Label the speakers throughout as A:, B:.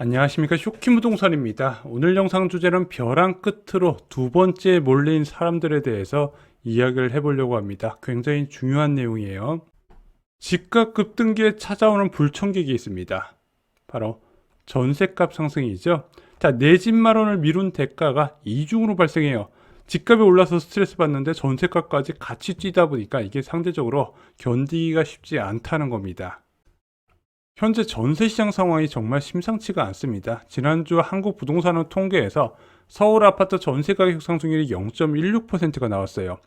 A: 안녕하십니까, 쇼키무동산입니다. 오늘 영상 주제는 벼랑 끝으로 두 번째 몰린 사람들에 대해서 이야기를 해보려고 합니다. 굉장히 중요한 내용이에요. 집값 급등기에 찾아오는 불청객이 있습니다. 바로 전셋값 상승이죠. 자, 내 집 마련을 미룬 대가가 이중으로 발생해요. 집값이 올라서 스트레스 받는데 전셋값까지 같이 뛰다 보니까 이게 상대적으로 견디기가 쉽지 않다는 겁니다. 현재 전세 시장 상황이 정말 심상치가 않습니다. 지난주 한국부동산원 통계에서 서울 아파트 전세 가격 상승률이 0.16%가 나왔어요.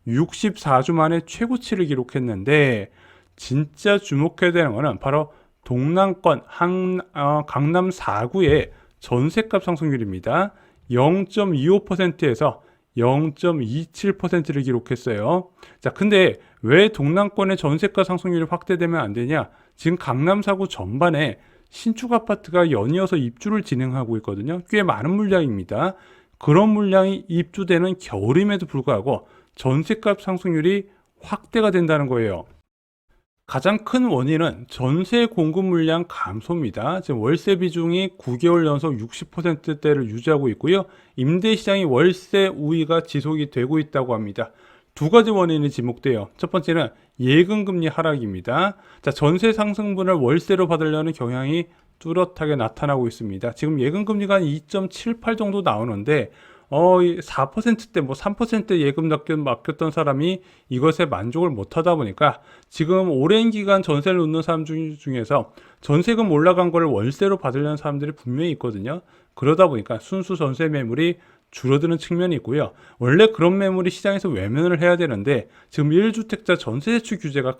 A: 64주 만에 최고치를 기록했는데, 진짜 주목해야 되는 것은 바로 동남권 강남 4구의 전세값 상승률입니다. 0.25%에서 0.27%를 기록했어요. 자, 근데 왜 동남권의 전세가 상승률이 확대되면 안 되냐? 지금 강남 4구 전반에 신축 아파트가 연이어서 입주를 진행하고 있거든요. 꽤 많은 물량입니다. 그런 물량이 입주되는 겨울임에도 불구하고 전세값 상승률이 확대가 된다는 거예요. 가장 큰 원인은 전세 공급 물량 감소입니다. 지금 월세 비중이 9개월 연속 60%대를 유지하고 있고요. 임대 시장이 월세 우위가 지속이 되고 있다고 합니다. 두 가지 원인이 지목돼요. 첫 번째는 예금 금리 하락입니다. 자, 전세 상승분을 월세로 받으려는 경향이 뚜렷하게 나타나고 있습니다. 지금 예금 금리가 한 2.78 정도 나오는데 4%대 3% 예금 맡겼던 사람이 이것에 만족을 못하다 보니까 지금 오랜 기간 전세를 놓는 사람 중에서 전세금 올라간 걸 월세로 받으려는 사람들이 분명히 있거든요. 그러다 보니까 순수 전세 매물이 줄어드는 측면이 있고요. 원래 그런 매물이 시장에서 외면을 해야 되는데 지금 1주택자 전세대출 규제가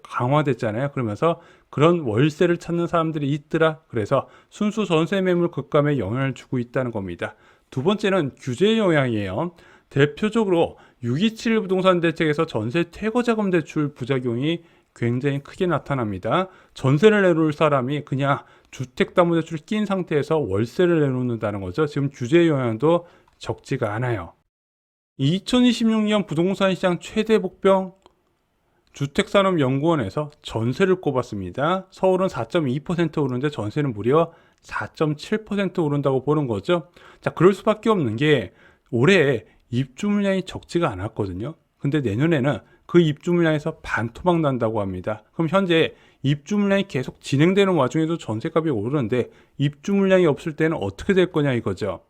A: 강화됐잖아요. 그러면서 그런 월세를 찾는 사람들이 있더라. 그래서 순수 전세 매물 급감에 영향을 주고 있다는 겁니다. 두 번째는 규제 영향이에요. 대표적으로 627 부동산 대책에서 전세 퇴거자금 대출 부작용이 굉장히 크게 나타납니다. 전세를 내놓을 사람이 그냥 주택담보대출을 낀 상태에서 월세를 내놓는다는 거죠. 지금 규제 영향도 적지가 않아요. 2026년 부동산 시장 최대 복병 주택산업연구원에서 전세를 꼽았습니다. 서울은 4.2% 오르는데 전세는 무려 4.7% 오른다고 보는 거죠. 자, 그럴 수밖에 없는 게 올해 입주 물량이 적지가 않았거든요. 근데 내년에는 그 입주 물량에서 반토막 난다고 합니다. 그럼 현재 입주 물량이 계속 진행되는 와중에도 전세값이 오르는데 입주 물량이 없을 때는 어떻게 될 거냐 이거죠.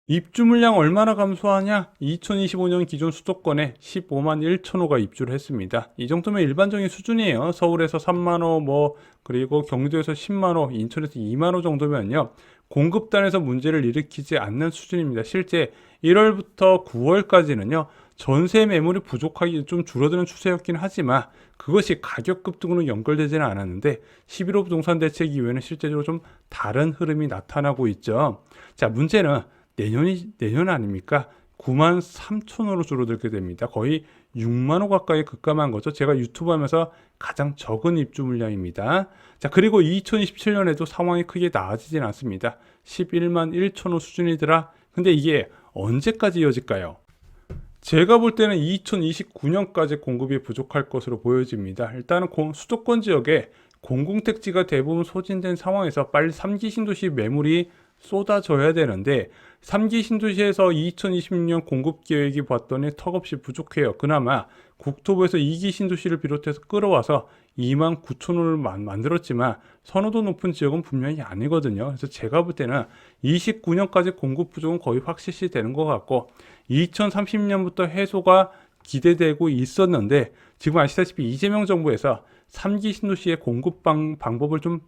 A: 입주 물량 얼마나 감소하냐? 2025년 기존 수도권에 15만 1천호가 입주를 했습니다. 이 정도면 일반적인 수준이에요. 서울에서 3만 호, 그리고 경기도에서 10만 호, 인천에서 2만 호 정도면요. 공급단에서 문제를 일으키지 않는 수준입니다. 실제 1월부터 9월까지는요. 전세 매물이 부족하기 좀 줄어드는 추세였긴 하지만 그것이 가격 급등으로 연결되지는 않았는데 11호 부동산 대책 이후에는 실제적으로 좀 다른 흐름이 나타나고 있죠. 자, 문제는 내년 아닙니까? 9만 3천호로 줄어들게 됩니다. 거의 6만 호 가까이 급감한 거죠. 제가 유튜브 하면서 가장 적은 입주 물량입니다. 자, 그리고 2027년에도 상황이 크게 나아지진 않습니다. 11만 1천호 수준이더라. 근데 이게 언제까지 이어질까요? 제가 볼 때는 2029년까지 공급이 부족할 것으로 보여집니다. 일단은 수도권 지역에 공공택지가 대부분 소진된 상황에서 빨리 3기 신도시 매물이 쏟아져야 되는데 3기 신도시에서 2026년 공급 계획이 봤더니 턱없이 부족해요. 그나마 국토부에서 2기 신도시를 비롯해서 끌어와서 2만 9천호를 만들었지만 선호도 높은 지역은 분명히 아니거든요. 그래서 제가 볼 때는 29년까지 공급 부족은 거의 확실시 되는 것 같고 2030년부터 해소가 기대되고 있었는데 지금 아시다시피 이재명 정부에서 3기 신도시의 공급 방법을 좀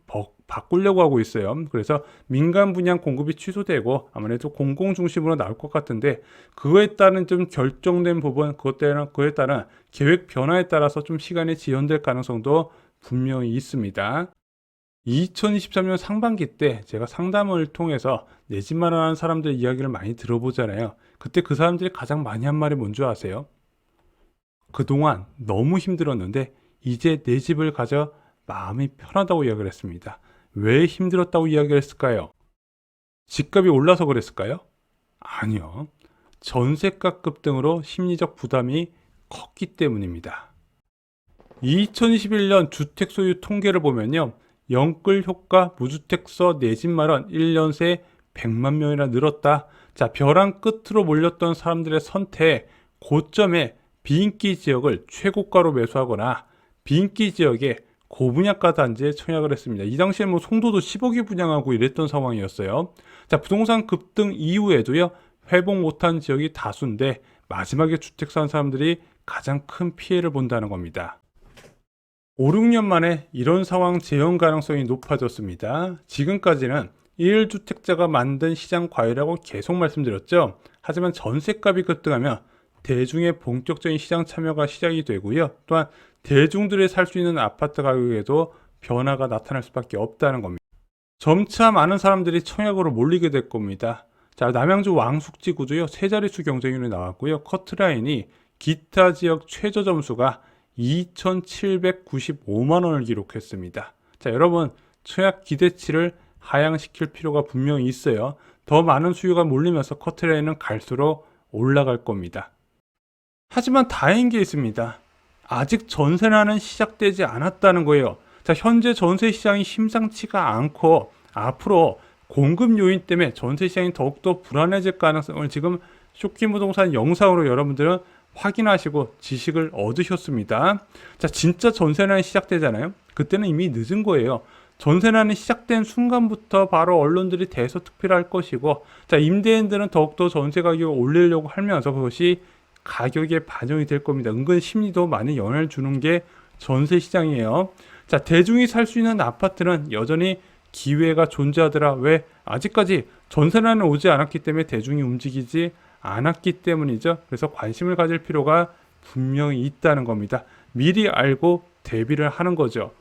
A: 바꾸려고 하고 있어요. 그래서 민간 분양 공급이 취소되고 아무래도 공공 중심으로 나올 것 같은데 그거에 따른 좀 결정된 부분, 그거에 따른 계획 변화에 따라서 좀 시간이 지연될 가능성도 분명히 있습니다. 2023년 상반기 때 제가 상담을 통해서 내 집 마련하는 사람들 이야기를 많이 들어보잖아요. 그때 그 사람들이 가장 많이 한 말이 뭔지 아세요? 그동안 너무 힘들었는데 이제 내 집을 가져 마음이 편하다고 이야기를 했습니다. 왜 힘들었다고 이야기를 했을까요? 집값이 올라서 그랬을까요? 아니요. 전세가 급등으로 심리적 부담이 컸기 때문입니다. 2021년 주택 소유 통계를 보면요. 영끌 효과 무주택서 내 집 마련 1년 새 100만 명이나 늘었다. 자, 벼랑 끝으로 몰렸던 사람들의 선택, 고점에 비인기 지역을 최고가로 매수하거나 비인기 지역에 고분양가 단지에 청약을 했습니다. 이 당시에 뭐 송도도 10억에 분양하고 이랬던 상황이었어요. 자, 부동산 급등 이후에도요, 회복 못한 지역이 다수인데 마지막에 주택 산 사람들이 가장 큰 피해를 본다는 겁니다. 5, 6년 만에 이런 상황 재현 가능성이 높아졌습니다. 지금까지는 1주택자가 만든 시장 과열이라고 계속 말씀드렸죠. 하지만 전세값이 급등하면 대중의 본격적인 시장 참여가 시작이 되고요. 또한 대중들이 살 수 있는 아파트 가격에도 변화가 나타날 수밖에 없다는 겁니다. 점차 많은 사람들이 청약으로 몰리게 될 겁니다. 자, 남양주 왕숙지 구도요. 세 자릿수 경쟁률이 나왔고요. 커트라인이 기타 지역 최저 점수가 2,795만 원을 기록했습니다. 자, 여러분, 청약 기대치를 하향시킬 필요가 분명히 있어요. 더 많은 수요가 몰리면서 커트라인은 갈수록 올라갈 겁니다. 하지만 다행인 게 있습니다. 아직 전세난은 시작되지 않았다는 거예요. 자, 현재 전세 시장이 심상치가 않고 앞으로 공급 요인 때문에 전세 시장이 더욱더 불안해질 가능성을 지금 쇼킹부동산 영상으로 여러분들은 확인하시고 지식을 얻으셨습니다. 자, 진짜 전세난이 시작되잖아요. 그때는 이미 늦은 거예요. 전세난이 시작된 순간부터 바로 언론들이 대서특필할 것이고, 자, 임대인들은 더욱더 전세 가격을 올리려고 하면서 그것이 가격에 반영이 될 겁니다. 은근 심리도 많은 영향을 주는 게 전세 시장이에요. 자, 대중이 살 수 있는 아파트는 여전히 기회가 존재하더라. 왜? 아직까지 전세난은 오지 않았기 때문에 대중이 움직이지 않았기 때문이죠. 그래서 관심을 가질 필요가 분명히 있다는 겁니다. 미리 알고 대비를 하는 거죠.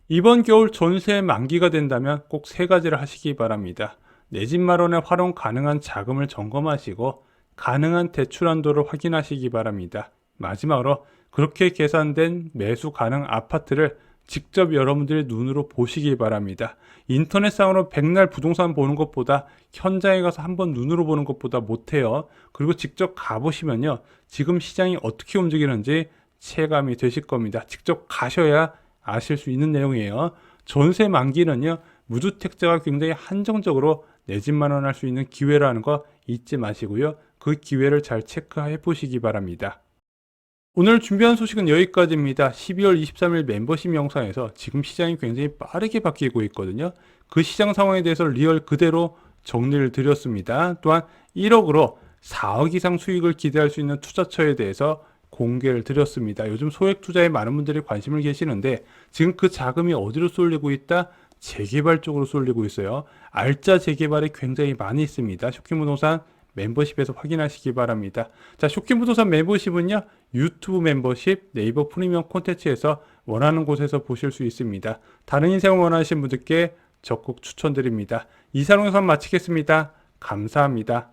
A: 이번 겨울 전세 만기가 된다면 꼭 세 가지를 하시기 바랍니다. 내 집 마련에 활용 가능한 자금을 점검하시고 가능한 대출 한도를 확인하시기 바랍니다. 마지막으로 그렇게 계산된 매수 가능 아파트를 직접 여러분들의 눈으로 보시기 바랍니다. 인터넷상으로 백날 부동산 보는 것보다 현장에 가서 한번 눈으로 보는 것보다 못해요. 그리고 직접 가보시면요, 지금 시장이 어떻게 움직이는지 체감이 되실 겁니다. 직접 가셔야 아실 수 있는 내용이에요. 전세 만기는요, 무주택자가 굉장히 한정적으로 내 집 마련할 수 있는 기회라는 거 잊지 마시고요. 그 기회를 잘 체크해 보시기 바랍니다. 오늘 준비한 소식은 여기까지입니다. 12월 23일 멤버십 영상에서 지금 시장이 굉장히 빠르게 바뀌고 있거든요. 그 시장 상황에 대해서 리얼 그대로 정리를 드렸습니다. 또한 1억으로 4억 이상 수익을 기대할 수 있는 투자처에 대해서 공개를 드렸습니다. 요즘 소액 투자에 많은 분들이 관심을 계시는데 지금 그 자금이 어디로 쏠리고 있다? 재개발 쪽으로 쏠리고 있어요. 알짜 재개발이 굉장히 많이 있습니다. 쇼킹부동산 멤버십에서 확인하시기 바랍니다. 자, 쇼킹부동산 멤버십은요, 유튜브 멤버십, 네이버 프리미엄 콘텐츠에서 원하는 곳에서 보실 수 있습니다. 다른 인생을 원하시는 분들께 적극 추천드립니다. 이상 영상 마치겠습니다. 감사합니다.